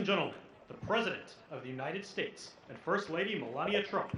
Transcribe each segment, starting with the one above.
and gentlemen, the President of the United States and First Lady Melania Trump.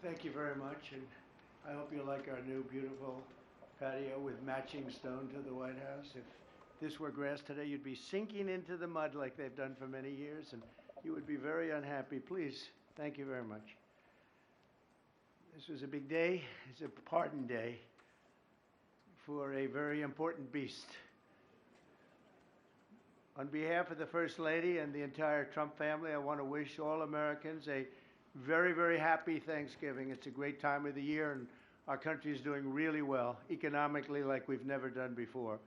Thank you very much, and I hope you like our new beautiful patio with matching stone to the White House. If this were grass today, you'd be sinking into the mud like they've done for many years, and you would be very unhappy. Please, thank you very much. This was a big day. It's a pardon day for a very important beast. On behalf of the First Lady and the entire Trump family, I want to wish all Americans a very, very happy Thanksgiving. It's a great time of the year, and our country is doing really well, economically, like we've never done before.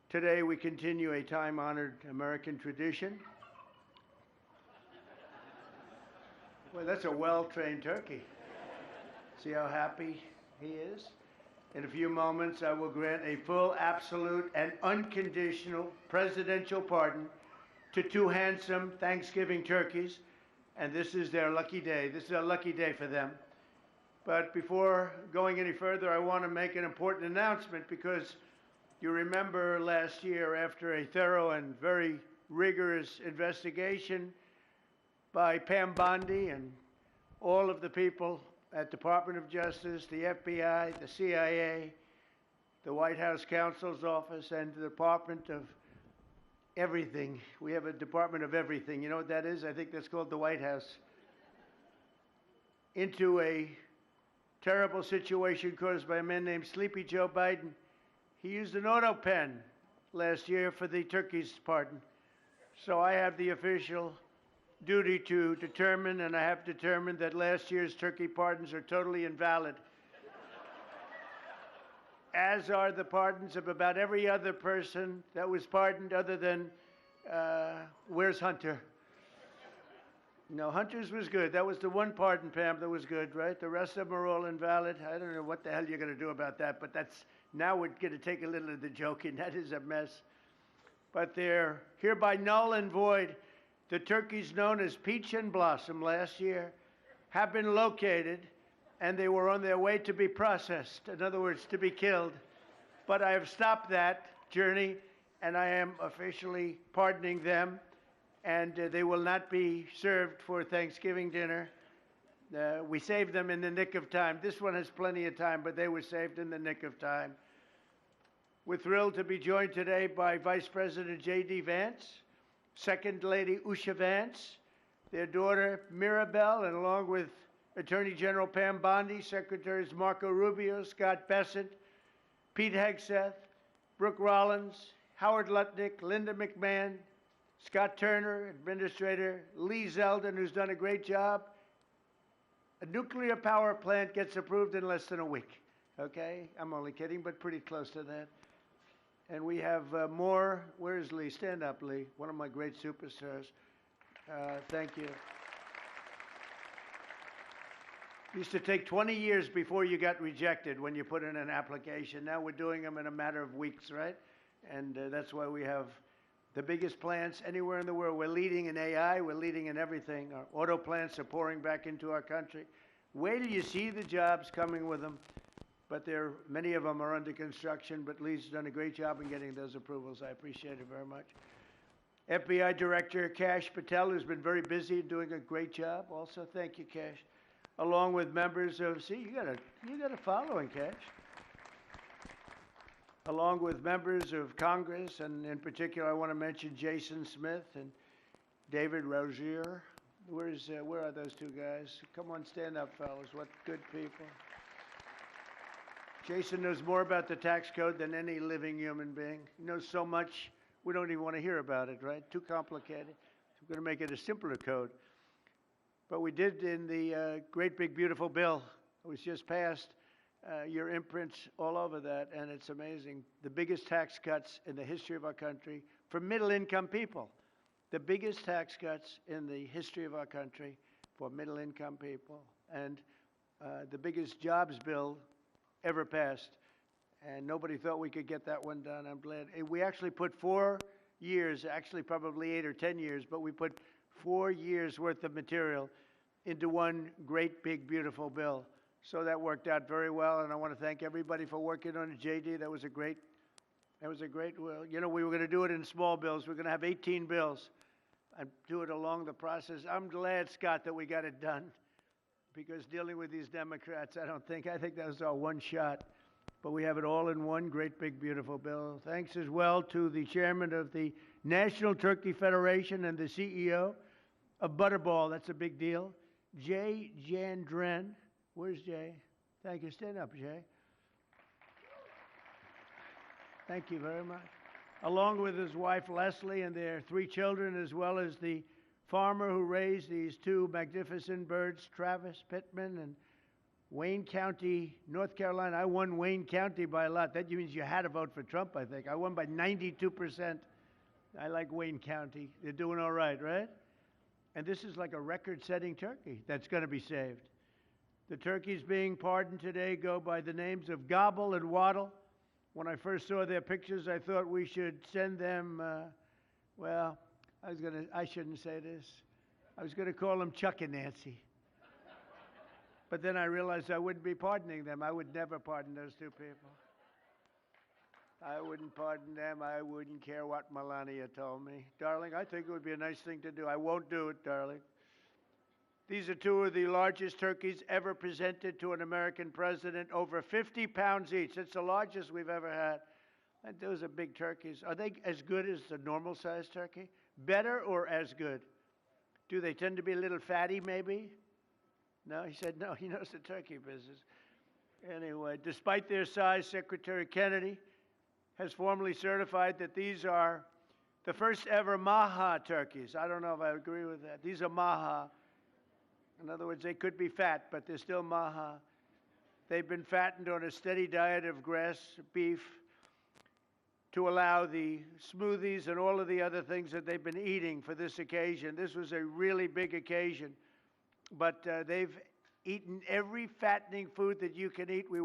Today, we continue a time-honored American tradition. Well, that's a well-trained turkey. See how happy he is? In a few moments, I will grant a full, absolute, and unconditional presidential pardon to two handsome Thanksgiving turkeys, and this is their lucky day. This is a lucky day for them. But before going any further, I want to make an important announcement, because you remember last year, after a thorough and very rigorous investigation by Pam Bondi and all of the people at Department of Justice, the FBI, the CIA, the White House Counsel's Office, and the Department of Everything. We have a Department of Everything. You know what that is? I think that's called the White House. Into a terrible situation caused by a man named Sleepy Joe Biden. He used an auto pen last year for the turkey's pardon. So I have the official duty to determine, and I have determined, that last year's turkey pardons are totally invalid, as are the pardons of about every other person that was pardoned, other than, where's Hunter? No, Hunter's was good. That was the one pardon, Pam, that was good, right? The rest of them are all invalid. I don't know what the hell you're going to do about that, but that's, now we're going to take a little of the joking. That is a mess. But they're hereby null and void. The turkeys known as Peach and Blossom last year have been located, and they were on their way to be processed, in other words, to be killed. But I have stopped that journey, and I am officially pardoning them, and they will not be served for Thanksgiving dinner. We saved them in the nick of time. This one has plenty of time, but they were saved in the nick of time. We're thrilled to be joined today by Vice President J.D. Vance, Second Lady Usha Vance, their daughter Mirabelle, and along with Attorney General Pam Bondi, Secretaries Marco Rubio, Scott Bessent, Pete Hegseth, Brooke Rollins, Howard Lutnick, Linda McMahon, Scott Turner, Administrator Lee Zeldin, who's done a great job. A nuclear power plant gets approved in less than a week, okay? I'm only kidding, but pretty close to that. And we have more. Where's Lee? Stand up, Lee. One of my great superstars. Thank you. It used to take 20 years before you got rejected when you put in an application. Now we're doing them in a matter of weeks, right? And that's why we have the biggest plants anywhere in the world. We're leading in AI. We're leading in everything. Our auto plants are pouring back into our country. Wait till you see the jobs coming with them. But many of them are under construction, but Lee's done a great job in getting those approvals. I appreciate it very much. FBI Director Kash Patel, who's been very busy doing a great job. Also, thank you, Kash. Along with members of, see, you got a following, Kash. Along with members of Congress, and in particular, I want to mention Jason Smith and David Rozier. Where are those two guys? Come on, stand up, fellas. What good people. Jason knows more about the tax code than any living human being. He knows so much, we don't even want to hear about it, right? Too complicated. We're going to make it a simpler code. But we did, in the great big beautiful bill that was just passed, your imprints all over that, and it's amazing. The biggest tax cuts in the history of our country for middle-income people. The biggest tax cuts in the history of our country for middle-income people, and the biggest jobs bill ever passed. And nobody thought we could get that one done. I'm glad. We actually put 4 years, actually probably 8 or 10 years, but we put 4 years worth of material into one great, big, beautiful bill. So that worked out very well, and I want to thank everybody for working on it. JD, that was a great, well, you know, we were going to do it in small bills. We're going to have 18 bills and do it along the process. I'm glad, Scott, that we got it done, because dealing with these Democrats, I think that was our one shot. But we have it all in one great, big, beautiful bill. Thanks as well to the chairman of the National Turkey Federation and the CEO of Butterball. That's a big deal. Jay Jandren. Where's Jay? Thank you. Stand up, Jay. Thank you very much. Along with his wife, Leslie, and their 3 children, as well as the farmer who raised these 2 magnificent birds, Travis Pittman, and Wayne County, North Carolina. I won Wayne County by a lot. That means you had to vote for Trump, I think. I won by 92%. I like Wayne County. They're doing all right, right? And this is like a record-setting turkey that's going to be saved. The turkeys being pardoned today go by the names of Gobble and Waddle. When I first saw their pictures, I thought we should send them, well, I shouldn't say this. I was going to call them Chuck and Nancy. But then I realized I wouldn't be pardoning them. I would never pardon those 2 people. I wouldn't pardon them. I wouldn't care what Melania told me. Darling, I think it would be a nice thing to do. I won't do it, darling. These are 2 of the largest turkeys ever presented to an American president, over 50 pounds each. It's the largest we've ever had. And those are big turkeys. Are they as good as the normal-sized turkey? Better or as good? Do they tend to be a little fatty, maybe? No, he said no. He knows the turkey business. Anyway, despite their size, Secretary Kennedy has formally certified that these are the first ever Maha turkeys. I don't know if I agree with that. These are Maha. In other words, they could be fat, but they're still Maha. They've been fattened on a steady diet of grass, beef, to allow the smoothies and all of the other things that they've been eating for this occasion. This was a really big occasion. But they've eaten every fattening food that you can eat. We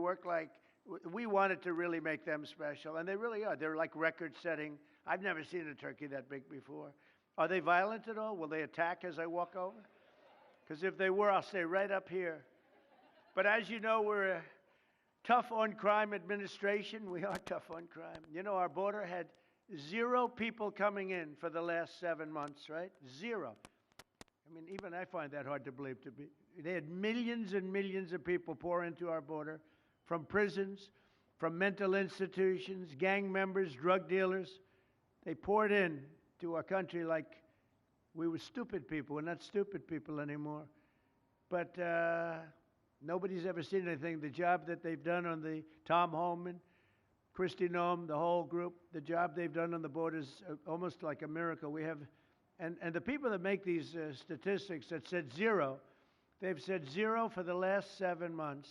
wanted to really make them special, and they really are. They're like record-setting. I've never seen a turkey that big before. Are they violent at all? Will they attack as I walk over? Because if they were, I'll stay right up here. But as you know, we're a tough-on-crime administration. We are tough on crime. You know, our border had 0 people coming in for the last 7 months, right? 0. I mean, even I find that hard to believe to be. They had millions and millions of people pour into our border from prisons, from mental institutions, gang members, drug dealers. They poured in to our country like we were stupid people. We're not stupid people anymore. But nobody's ever seen anything. The job that they've done on the Tom Holman, Kristi Noem, the whole group, the job they've done on the border is almost like a miracle. We have, and the people that make these statistics that said 0, they've said 0 for the last 7 months.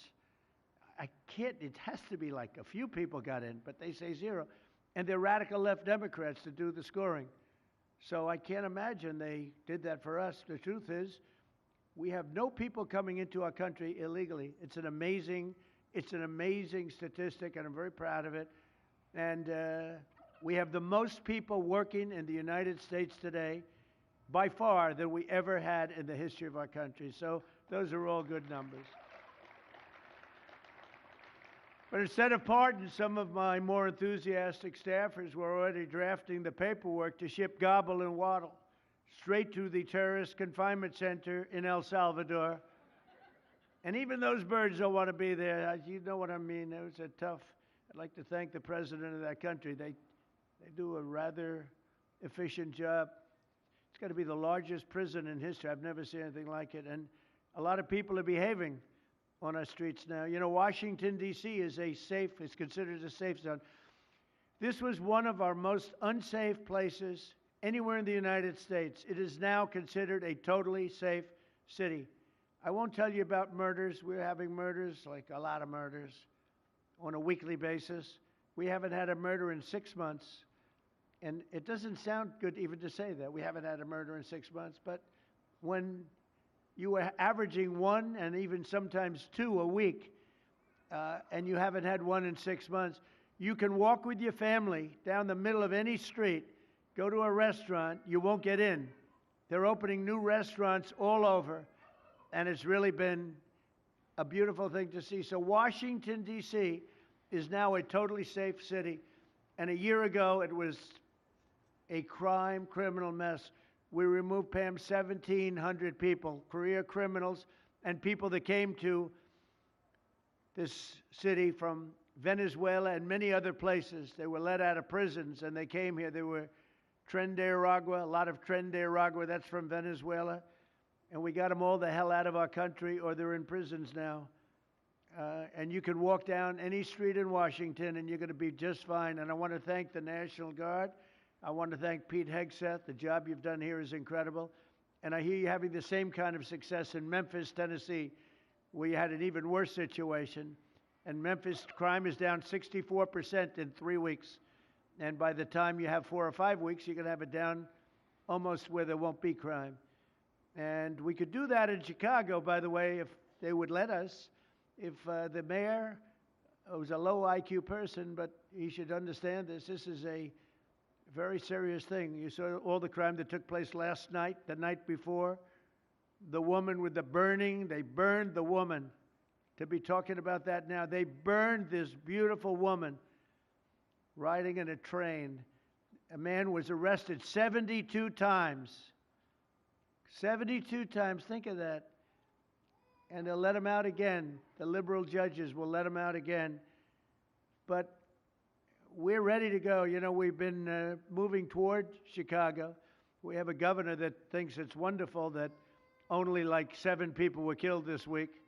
I can't, it has to be like a few people got in, but they say 0. And they're radical left Democrats to do the scoring. So I can't imagine they did that for us. The truth is, we have no people coming into our country illegally. It's an amazing statistic, and I'm very proud of it. And we have the most people working in the United States today, by far, than we ever had in the history of our country. So those are all good numbers. But instead of pardons, some of my more enthusiastic staffers were already drafting the paperwork to ship Gobble and Waddle straight to the terrorist confinement center in El Salvador. And even those birds don't want to be there. You know what I mean? It was a tough. I'd like to thank the president of that country. They do a rather efficient job. It's got to be the largest prison in history. I've never seen anything like it. And a lot of people are behaving on our streets now. You know, Washington, D.C. is considered a safe zone. This was one of our most unsafe places anywhere in the United States. It is now considered a totally safe city. I won't tell you about murders. We're having murders, like a lot of murders. on a weekly basis. We haven't had a murder in 6 months. And it doesn't sound good even to say that. We haven't had a murder in 6 months. But when you were averaging one and even sometimes two a week, and you haven't had one in 6 months, you can walk with your family down the middle of any street, go to a restaurant, you won't get in. They're opening new restaurants all over, and it's really been a beautiful thing to see. So Washington, D.C. is now a totally safe city, and a year ago it was a criminal mess. We removed, Pam, 1,700 people, career criminals, and people that came to this city from Venezuela and many other places. They were let out of prisons, and they came here. They were Tren de Aragua, a lot of Tren de Aragua, that's from Venezuela. And we got them all the hell out of our country, or they're in prisons now. And you can walk down any street in Washington, and you're going to be just fine. And I want to thank the National Guard. I want to thank Pete Hegseth. The job you've done here is incredible. And I hear you having the same kind of success in Memphis, Tennessee, where you had an even worse situation. And Memphis crime is down 64% in 3 weeks. And by the time you have 4 or 5 weeks, you're going to have it down almost where there won't be crime. And we could do that in Chicago, by the way, if they would let us. If the mayor was a low IQ person, but he should understand this. This is a very serious thing. You saw all the crime that took place last night, the night before. The woman with the burning, they burned the woman. To be talking about that now, they burned this beautiful woman riding in a train. A man was arrested 72 times. 72 times, think of that. And they'll let him out again. The liberal judges will let him out again. But we're ready to go. You know, we've been moving toward Chicago. We have a governor that thinks it's wonderful that only like 7 people were killed this week.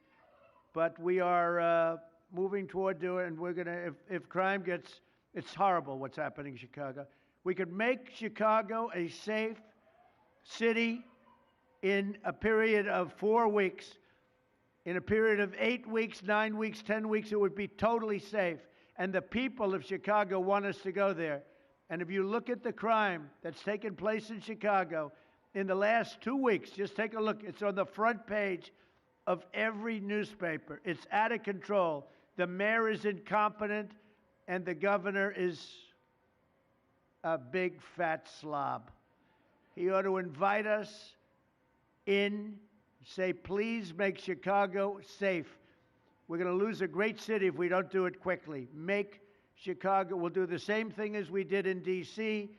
But we are moving toward doing it, and we're going to, if crime gets, it's horrible what's happening in Chicago. We could make Chicago a safe city in a period of 4 weeks. In a period of 8 weeks, 9 weeks, 10 weeks, it would be totally safe. And the people of Chicago want us to go there. And if you look at the crime that's taken place in Chicago in the last 2 weeks, just take a look. It's on the front page of every newspaper. It's out of control. The mayor is incompetent, and the governor is a big fat slob. He ought to invite us in, say, please make Chicago safe. We're going to lose a great city if we don't do it quickly. Make Chicago, we'll do the same thing as we did in D.C.,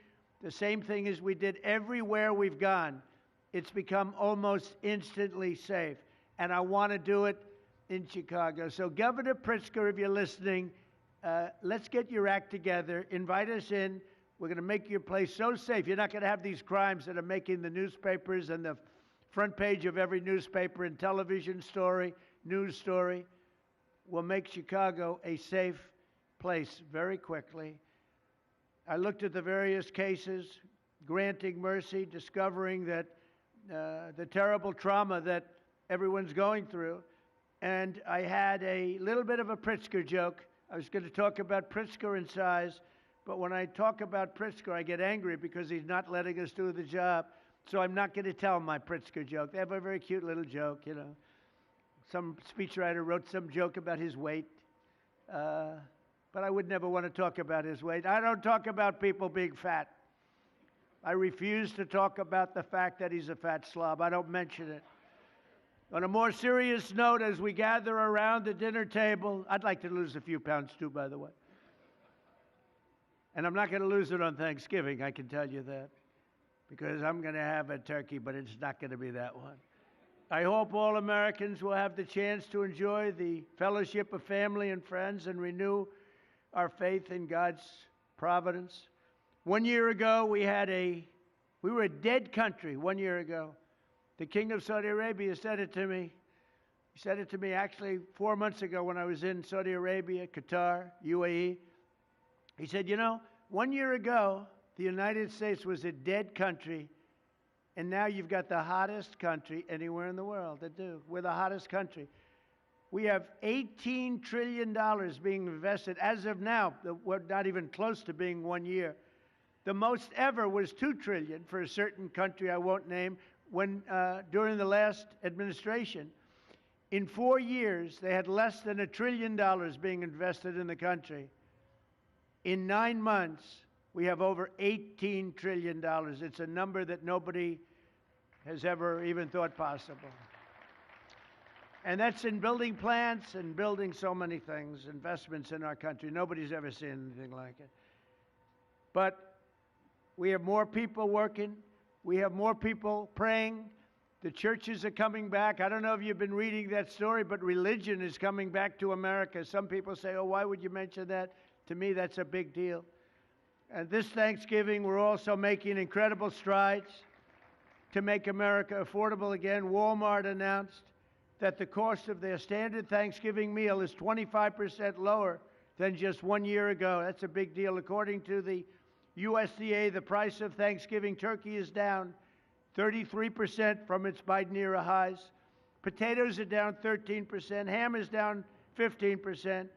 the same thing as we did everywhere we've gone. It's become almost instantly safe. And I want to do it in Chicago. So Governor Pritzker, if you're listening, let's get your act together. Invite us in. We're going to make your place so safe. You're not going to have these crimes that are making the newspapers and the front page of every newspaper and television story, news story. We'll make Chicago a safe place very quickly. I looked at the various cases, granting mercy, discovering that the terrible trauma that everyone's going through. And I had a little bit of a Pritzker joke. I was going to talk about Pritzker in size, but when I talk about Pritzker, I get angry because he's not letting us do the job. So I'm not going to tell my Pritzker joke. They have a very cute little joke, you know. Some speechwriter wrote some joke about his weight, but I would never want to talk about his weight. I don't talk about people being fat. I refuse to talk about the fact that he's a fat slob. I don't mention it. On a more serious note, as we gather around the dinner table, I'd like to lose a few pounds too, by the way. And I'm not going to lose it on Thanksgiving, I can tell you that, because I'm going to have a turkey, but it's not going to be that one. I hope all Americans will have the chance to enjoy the fellowship of family and friends and renew our faith in God's providence. 1 year ago, we were a dead country 1 year ago. The King of Saudi Arabia said it to me. He said it to me actually 4 months ago when I was in Saudi Arabia, Qatar, UAE. He said, you know, 1 year ago, the United States was a dead country, and now you've got the hottest country anywhere in the world that do. We're the hottest country. We have $18 trillion being invested. As of now, we're not even close to being 1 year. The most ever was $2 trillion for a certain country I won't name when, during the last administration. In 4 years, they had less than $1 trillion being invested in the country. In 9 months, we have over $18 trillion. It's a number that nobody has ever even thought possible. And that's in building plants and building so many things, investments in our country. Nobody's ever seen anything like it. But we have more people working. We have more people praying. The churches are coming back. I don't know if you've been reading that story, but religion is coming back to America. Some people say, oh, why would you mention that? To me, that's a big deal. And this Thanksgiving, we're also making incredible strides to make America affordable again. Walmart announced that the cost of their standard Thanksgiving meal is 25% lower than just 1 year ago. That's a big deal. According to the USDA, the price of Thanksgiving turkey is down 33% from its Biden era highs. Potatoes are down 13%. Ham is down 15%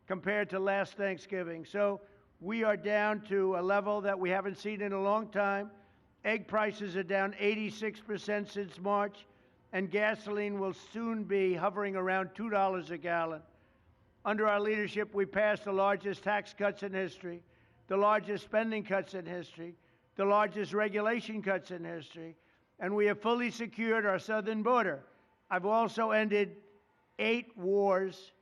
compared to last Thanksgiving. So we are down to a level that we haven't seen in a long time. Egg prices are down 86% since March, and gasoline will soon be hovering around $2 a gallon. Under our leadership, we passed the largest tax cuts in history, the largest spending cuts in history, the largest regulation cuts in history, and we have fully secured our southern border. I've also ended 8 wars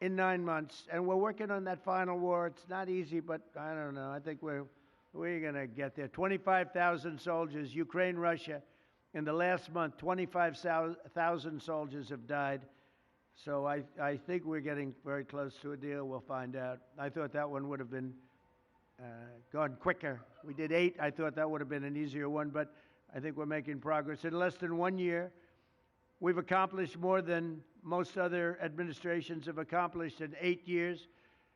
in 9 months, and we're working on that final war. It's not easy, but I don't know. I think we're going to get there. 25,000 soldiers, Ukraine, Russia. In the last month, 25,000 soldiers have died. So I think we're getting very close to a deal. We'll find out. I thought that one would have been gone quicker. We did 8. I thought that would have been an easier one, but I think we're making progress. In less than 1 year, we've accomplished more than most other administrations have accomplished in 8 years.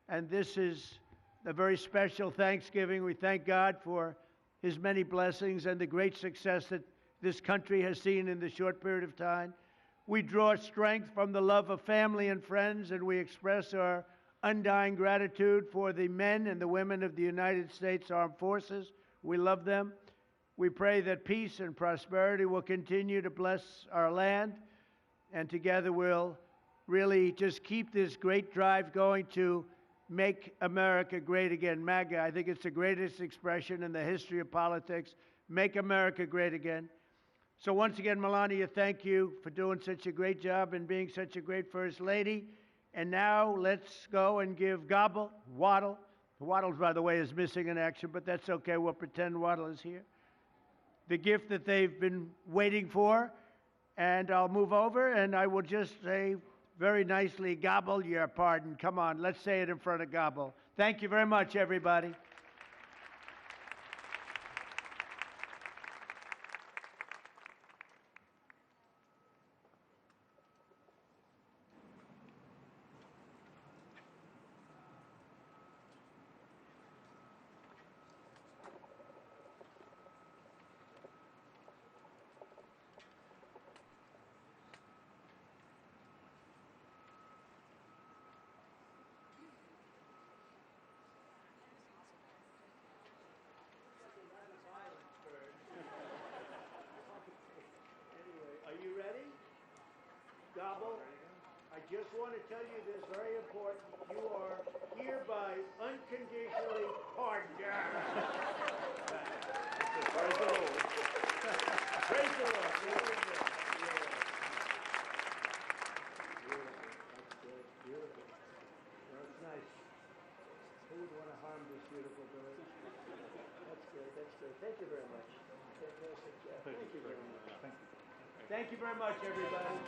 And this is a very special Thanksgiving. We thank God for his many blessings and the great success that this country has seen in the short period of time. We draw strength from the love of family and friends, and we express our undying gratitude for the men and the women of the United States Armed Forces. We love them. We pray that peace and prosperity will continue to bless our land, and together we'll really just keep this great drive going to make America great again. MAGA, I think it's the greatest expression in the history of politics. Make America great again. So once again, Melania, thank you for doing such a great job and being such a great First Lady. And now let's go and give Gobble, Waddle. Waddles, by the way, is missing in action, but that's okay. We'll pretend Waddle is here. The gift that they've been waiting for. And I'll move over and I will just say very nicely, Gobble, your pardon. Come on, let's say it in front of Gobble. Thank you very much, everybody. Gobble, I just want to tell you this very important. You are hereby unconditionally pardoned. Praise the Lord. Praise the Lord. That's good. Beautiful. That's nice. Who would want to harm this beautiful bird? That's good. That's good. Thank you very much. Fantastic job. Thank you very much. Thank you. Thank you very much, everybody.